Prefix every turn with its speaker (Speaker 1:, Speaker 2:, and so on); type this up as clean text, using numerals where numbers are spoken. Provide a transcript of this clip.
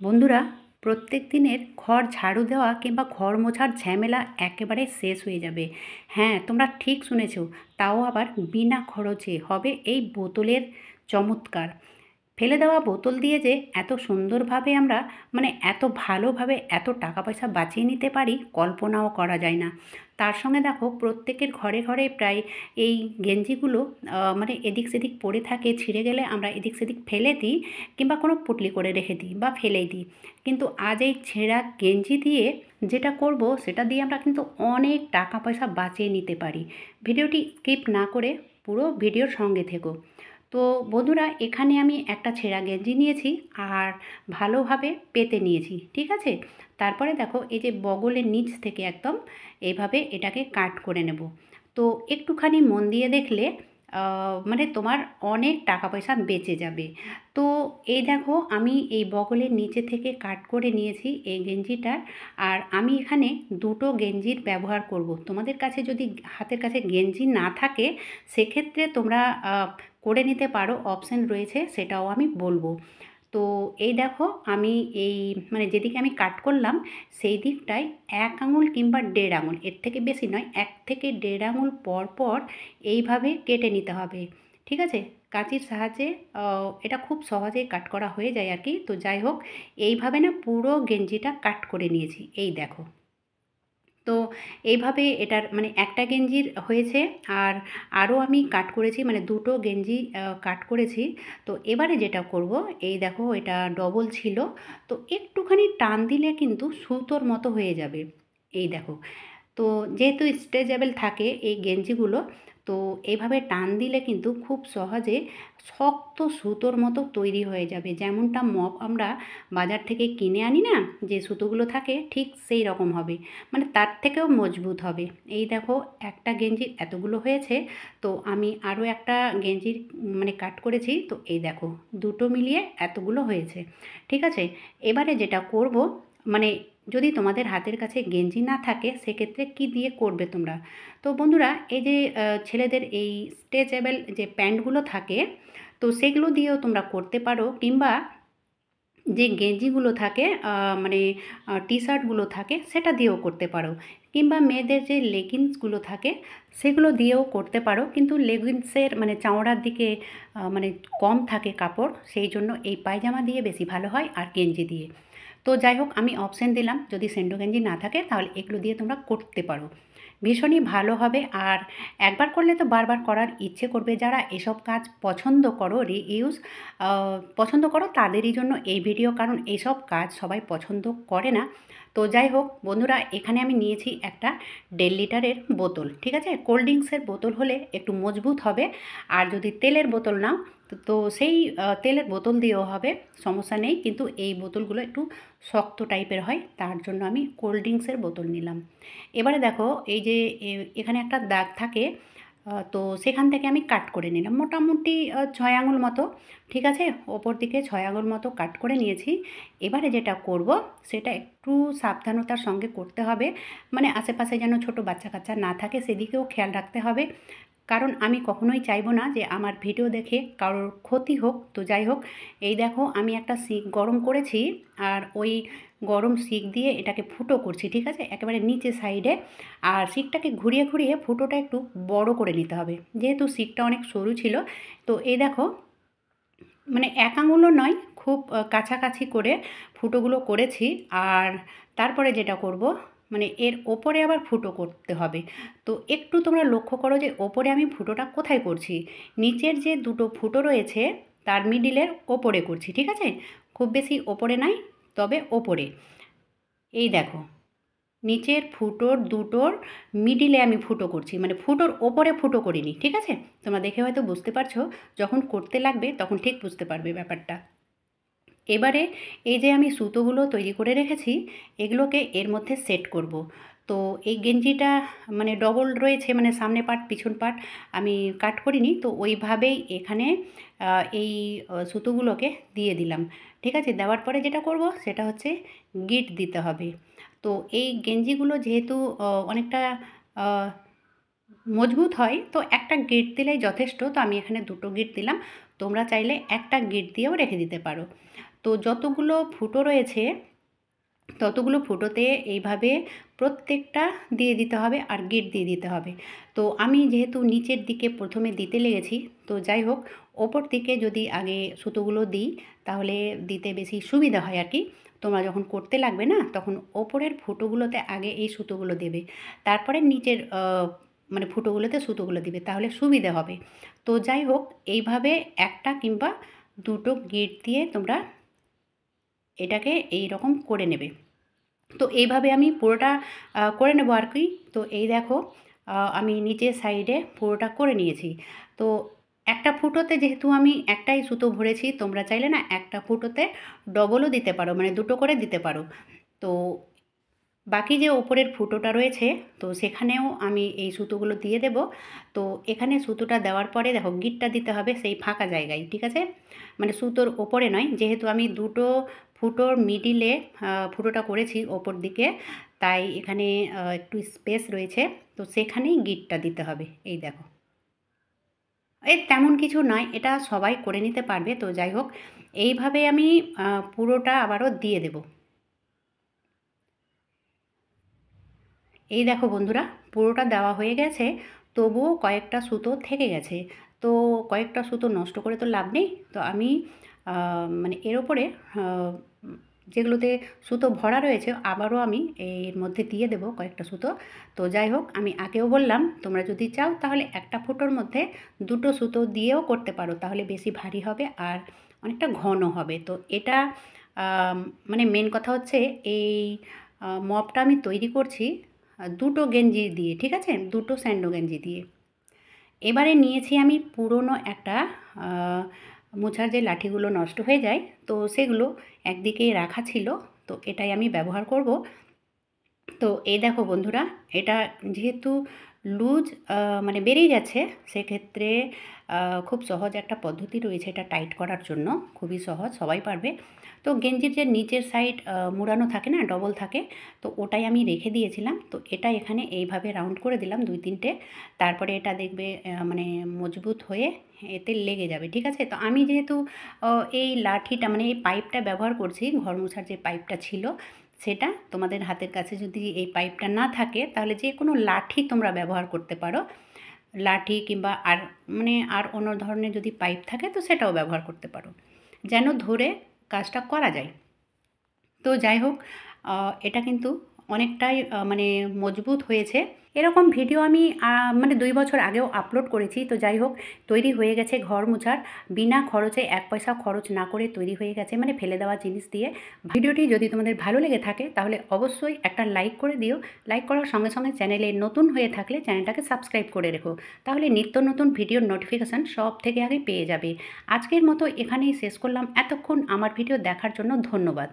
Speaker 1: বন্ধুরা, প্রত্যেক দিনের ঘর ঝাড়ু দেওয়া কিংবা ঘর মোছার ঝামেলা একেবারে শেষ হয়ে যাবে। হ্যাঁ, তোমরা ঠিক শুনেছো। তাও আবার বিনা খরচে হবে এই বোতলের চমৎকার। ফেলে দেওয়া বোতল দিয়ে যে এত সুন্দরভাবে আমরা এত ভালোভাবে এত টাকা পয়সা বাঁচিয়ে নিতে পারি কল্পনাও করা যায় না। তার সঙ্গে দেখো প্রত্যেকের ঘরে ঘরে প্রায় এই গেঞ্জিগুলো এদিক সেদিক পড়ে থাকে, ছিঁড়ে গেলে আমরা এদিক সেদিক ফেলে দিই কিংবা কোনো পুটলি করে রেখে দিই বা ফেলেই দিই। কিন্তু আজ এই ছেঁড়া গেঞ্জি দিয়ে যেটা করব সেটা দিয়ে আমরা কিন্তু অনেক টাকা পয়সা বাঁচিয়ে নিতে পারি। ভিডিওটি স্কিপ না করে পুরো ভিডিওর সঙ্গে থেকো। তো বন্ধুরা, এখানে আমি একটা ছেঁড়া গেঞ্জি নিয়েছি আর ভালোভাবে পেতে নিয়েছি, ঠিক আছে। তারপরে দেখো এই যে বগলের নিচ থেকে একদম এইভাবে এটাকে কাট করে নেব। তো একটুখানি মন দিয়ে দেখলে তোমার অনেক টাকা পয়সা বেঁচে যাবে। তো এই দেখো আমি এই বগলের নিচে থেকে কাট করে নিয়েছি এই গেঞ্জিটার। আর আমি এখানে দুটো গেঞ্জির ব্যবহার করব। তোমাদের কাছে যদি হাতের কাছে গেঞ্জি না থাকে সেক্ষেত্রে তোমরা করে নিতে পারো, অপশান রয়েছে, সেটাও আমি বলবো। তো এই দেখো আমি এই যেদিকে আমি কাট করলাম সেই দিকটায় 1 আঙুল কিংবা 1.5 আঙুল, এর থেকে বেশি নয়, 1 থেকে 1.5 আঙুল পর পর এইভাবে কেটে নিতে হবে, ঠিক আছে। কাঁচির সাহায্যে এটা খুব সহজেই কাট করা হয়ে যায় আর কি। তো যাই হোক, এইভাবে না পুরো গেঞ্জিটা কাট করে নিয়েছি, এই দেখো। তো এইভাবে এটার একটা গেঞ্জির হয়েছে। আর আরও আমি কাট করেছি, দুটো গেঞ্জি কাট করেছি। তো এবারে যেটা করব, এই দেখো এটা ডবল ছিল, তো একটুখানি টান দিলে কিন্তু সুতোর মতো হয়ে যাবে, এই দেখো। তো যেহেতু স্ট্রেচেবল থাকে এই গেঞ্জিগুলো, তো এইভাবে টান দিলে কিন্তু খুব সহজে শক্ত সুতোর মতো তৈরি হয়ে যাবে। যেমনটা মপ আমরা বাজার থেকে কিনে আনি না, যে সুতোগুলো থাকে ঠিক সেই রকম হবে, তার থেকেও মজবুত হবে। এই দেখো একটা গেঞ্জির এতগুলো হয়েছে। তো আমি আরও একটা গেঞ্জির কাট করেছি, তো এই দেখো দুটো মিলিয়ে এতগুলো হয়েছে, ঠিক আছে। এবারে যেটা করব, মানে যদি তোমাদের হাতের কাছে গেঞ্জি না থাকে সেক্ষেত্রে কি দিয়ে করবে তোমরা। তো বন্ধুরা, এই যে ছেলেদের এই স্ট্রেচেবল যে প্যান্টগুলো থাকে, তো সেগুলো দিয়েও তোমরা করতে পারো, কিংবা যে গেঞ্জিগুলো থাকে টি শার্টগুলো থাকে সেটা দিয়েও করতে পারো, কিংবা মেয়েদের যে লেগিংসগুলো থাকে সেগুলো দিয়েও করতে পারো। কিন্তু লেগিংসের চামড়ার দিকে মানে কম থাকে কাপড়, সেই জন্য এই পায়জামা দিয়ে বেশি ভালো হয় আর গেঞ্জি দিয়ে। তো যাই হোক, আমি অপশান দিলাম, যদি সেন্ডো গেঞ্জি না থাকে তাহলে এগুলো দিয়ে তোমরা করতে পারো, ভীষণই ভালো হবে। আর একবার করলে তো বারবার করার ইচ্ছে করবে। যারা এসব কাজ পছন্দ করো, রিইউজ পছন্দ করো, তাদেরই জন্য এই ভিডিও, কারণ এইসব কাজ সবাই পছন্দ করে না। তো যাই হোক বন্ধুরা, এখানে আমি নিয়েছি একটা 1.5 লিটারের বোতল, ঠিক আছে। কোল্ড ড্রিঙ্কসের বোতল হলে একটু মজবুত হবে, আর যদি তেলের বোতল নাও তো সেই তেলের বোতল দিয়েও হবে, সমস্যা নেই। কিন্তু এই বোতলগুলো একটু শক্ত টাইপের হয়, তার জন্য আমি কোল্ড ড্রিঙ্কসের বোতল নিলাম। এবারে দেখো এই যে এখানে একটা দাগ থাকে, তো সেখান থেকে আমি কাট করে নিলাম মোটামুটি 6 আঙুল মতো, ঠিক আছে। ওপর দিকে 6 আঙুল মতো কাট করে নিয়েছি। এবারে যেটা করব সেটা একটু সাবধানতার সঙ্গে করতে হবে, আশেপাশে যেন ছোট বাচ্চা কাচ্চা না থাকে সেদিকেও খেয়াল রাখতে হবে, কারণ আমি কখনোই চাইবো না যে আমার ভিডিও দেখে কারোর ক্ষতি হোক। তো যাই হোক, এই দেখো আমি একটা শিক গরম করেছি, আর ওই গরম শিক দিয়ে এটাকে ফুটো করছি, ঠিক আছে, একেবারে নিচে সাইডে। আর শিকটাকে ঘুরিয়ে ঘুরিয়ে ফুটোটা একটু বড় করে নিতে হবে, যেহেতু শিকটা অনেক সরু ছিল। তো এই দেখো 1 আঙুলও নয়, খুব কাছাকাছি করে ফুটোগুলো করেছি। আর তারপরে যেটা করব, এর ওপরে আবার ফুটো করতে হবে। তো একটু তোমরা লক্ষ্য করো যে ওপরে আমি ফুটোটা কোথায় করছি, নিচের যে দুটো ফুটো রয়েছে তার মিডিলের ওপরে করছি, ঠিক আছে। খুব বেশি ওপরে নাই, তবে ওপরে। এই দেখো নিচের ফুটোর দুটোর মিডিলে আমি ফুটো করছি, ফুটোর ওপরে ফুটো করিনি, ঠিক আছে। তোমরা দেখে হয়তো বুঝতে পারছো, যখন করতে লাগবে তখন ঠিক বুঝতে পারবে ব্যাপারটা। এবারে এই যে আমি সুতোগুলো তৈরি করে রেখেছি এগুলোকে এর মধ্যে সেট করব। তো এই গেঞ্জিটা ডবল রয়েছে, সামনে পার্ট পিছন পার্ট আমি কাট করিনি, তো ওইভাবেই এখানে এই সুতোগুলোকে দিয়ে দিলাম, ঠিক আছে। দেওয়ার পরে যেটা করব সেটা হচ্ছে গিট দিতে হবে। তো এই গেঞ্জিগুলো যেহেতু অনেকটা মজবুত হয়, তো একটা গিট দিলেই যথেষ্ট। তো আমি এখানে দুটো গিট দিলাম, তোমরা চাইলে একটা গিট দিয়েও রেখে দিতে পারো। তো তো যতগুলো ফুটো রয়েছে ততগুলো ফুটোতে এইভাবে প্রত্যেকটা দিয়ে দিতে হবে আর গিট দিয়ে দিতে হবে। তো আমি যেহেতু নিচের দিকে প্রথমে দিতে লেগেছি, তো যাই হোক ওপর দিকে যদি আগে সুতোগুলো দিই তাহলে দিতে বেশি সুবিধা হয় আর কি। তোমরা যখন করতে লাগবে না তখন ওপরের ফুটোগুলোতে আগে এই সুতোগুলো দেবে, তারপরে নিচের মানে ফুটোগুলোতে সুতোগুলো দিবে, তাহলে সুবিধে হবে। তো যাই হোক এইভাবে একটা কিংবা দুটো গিট দিয়ে তোমরা এটাকে এই রকম করে নেবে। তো এইভাবে আমি পুরোটা করে নেবো আর কি। তো এই দেখো আমি নিচের সাইডে পুরোটা করে নিয়েছি। তো একটা ফুটোতে যেহেতু আমি একটাই সুতো ভরেছি, তোমরা চাইলে না একটা ফুটোতে ডবলও দিতে পারো, মানে দুটো করে দিতে পারো। তো বাকি যে ওপরের ফুটোটা রয়েছে তো সেখানেও আমি এই সুতোগুলো দিয়ে দেব। তো এখানে সুতোটা দেওয়ার পরে দেখো গিঁটটা দিতে হবে সেই ফাঁকা জায়গায়, ঠিক আছে? মানে সুতোর ওপরে নয়, যেহেতু আমি দুটো ফুটোর মিডিলে ফুটোটা করেছি ওপর দিকে, তাই এখানে একটু স্পেস রয়েছে, তো সেখানেই গিঁটটা দিতে হবে। এই দেখো তেমন কিছু নয়, এটা সবাই করে নিতে পারবে। তো যাই হোক এইভাবে আমি পুরোটা আবারও দিয়ে দেব। এই দেখো বন্ধুরা পুরোটা দেওয়া হয়ে গেছে, তবুও কয়েকটা সুতো থেকে গেছে। তো কয়েকটা সুতো নষ্ট করে তো লাভ নেই, তো আমি মানে এর ওপরে যেগুলোতে সুতো ভরা রয়েছে আবারও আমি এর মধ্যে দিয়ে দেব কয়েকটা সুতো। তো যাই হোক আমি আগেও বললাম তোমরা যদি চাও তাহলে একটা ফুটোর মধ্যে দুটো সুতো দিয়েও করতে পারো, তাহলে বেশি ভারী হবে আর অনেকটা ঘন হবে। তো এটা মানে মেন কথা হচ্ছে এই মপটা আমি তৈরি করছি দুটো গেঞ্জি দিয়ে, ঠিক আছে? দুটো স্যান্ডো গেঞ্জি দিয়ে। এবারে নিয়েছি আমি পুরনো একটা মোছার যে লাঠিগুলো নষ্ট হয়ে যায়, তো সেগুলো একদিকে রাখা ছিল, তো এটাই আমি ব্যবহার করব। তো এই দেখো বন্ধুরা এটা যেহেতু লুজ মানে বেরিয়ে যাচ্ছে, সেক্ষেত্রে খুব সহজ একটা পদ্ধতি রয়েছে এটা টাইট করার জন্য, খুবই সহজ, সবাই পারবে। তো গেঞ্জির যে নিচের সাইড মুড়ানো থাকে না, ডবল থাকে, তো ওটাই আমি রেখে দিয়েছিলাম। তো এটা এখানে এইভাবে রাউন্ড করে দিলাম দুই তিনটে, তারপরে এটা দেখবে মানে মজবুত হয়ে এতে লেগে যাবে, ঠিক আছে? তো আমি যেহেতু এই লাঠিটা মানে এই পাইপটা ব্যবহার করছি, ঘর মোছার যে পাইপটা ছিল সেটা, তোমাদের হাতের কাছে যদি এই পাইপটা না থাকে তাহলে যে কোনো লাঠি তোমরা ব্যবহার করতে পারো। লাঠি কিংবা আর মানে আর অন্য ধরনের যদি পাইপ থাকে তো সেটাও ব্যবহার করতে পারো, যেন ধরে কাজটা করা যায়। তো যাই হোক এটা কিন্তু অনেকটাই মানে মজবুত হয়েছে। এরকম ভিডিও আমি মানে 2 বছর আগেও আপলোড করেছি। তো যাই হোক তৈরি হয়ে গেছে ঘর মোছার, বিনা খরচে 1 পয়সা খরচ না করে তৈরি হয়ে গেছে, মানে ফেলে দেওয়া জিনিস দিয়ে। ভিডিওটি যদি তোমাদের ভালো লেগে থাকে তাহলে অবশ্যই একটা লাইক করে দিও। লাইক করার সঙ্গে সঙ্গে চ্যানেলে নতুন হয়ে থাকলে চ্যানেলটাকে সাবস্ক্রাইব করে রেখো, তাহলে নিত্য নতুন ভিডিওর নোটিফিকেশান সব থেকে আগে পেয়ে যাবে। আজকের মতো এখানেই শেষ করলাম। এতক্ষণ আমার ভিডিও দেখার জন্য ধন্যবাদ।